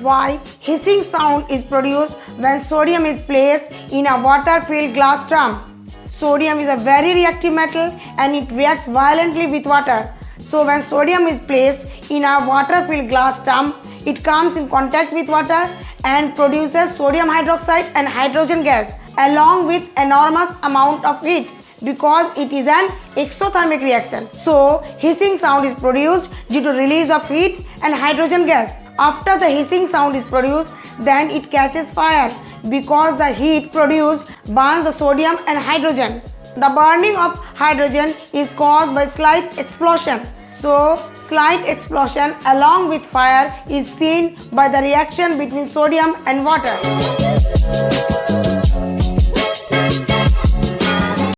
Why hissing sound is produced when sodium is placed in a water-filled glass drum? Sodium is a very reactive metal and it reacts violently with water. So when sodium is placed in a water-filled glass drum, it comes in contact with water and produces sodium hydroxide and hydrogen gas along with enormous amount of heat because it is an exothermic reaction. So hissing sound is produced due to release of heat and hydrogen gas. After the hissing sound is produced, then it catches fire because the heat produced burns the sodium and hydrogen. The burning of hydrogen is caused by slight explosion. So, slight explosion along with fire is seen by the reaction between sodium and water.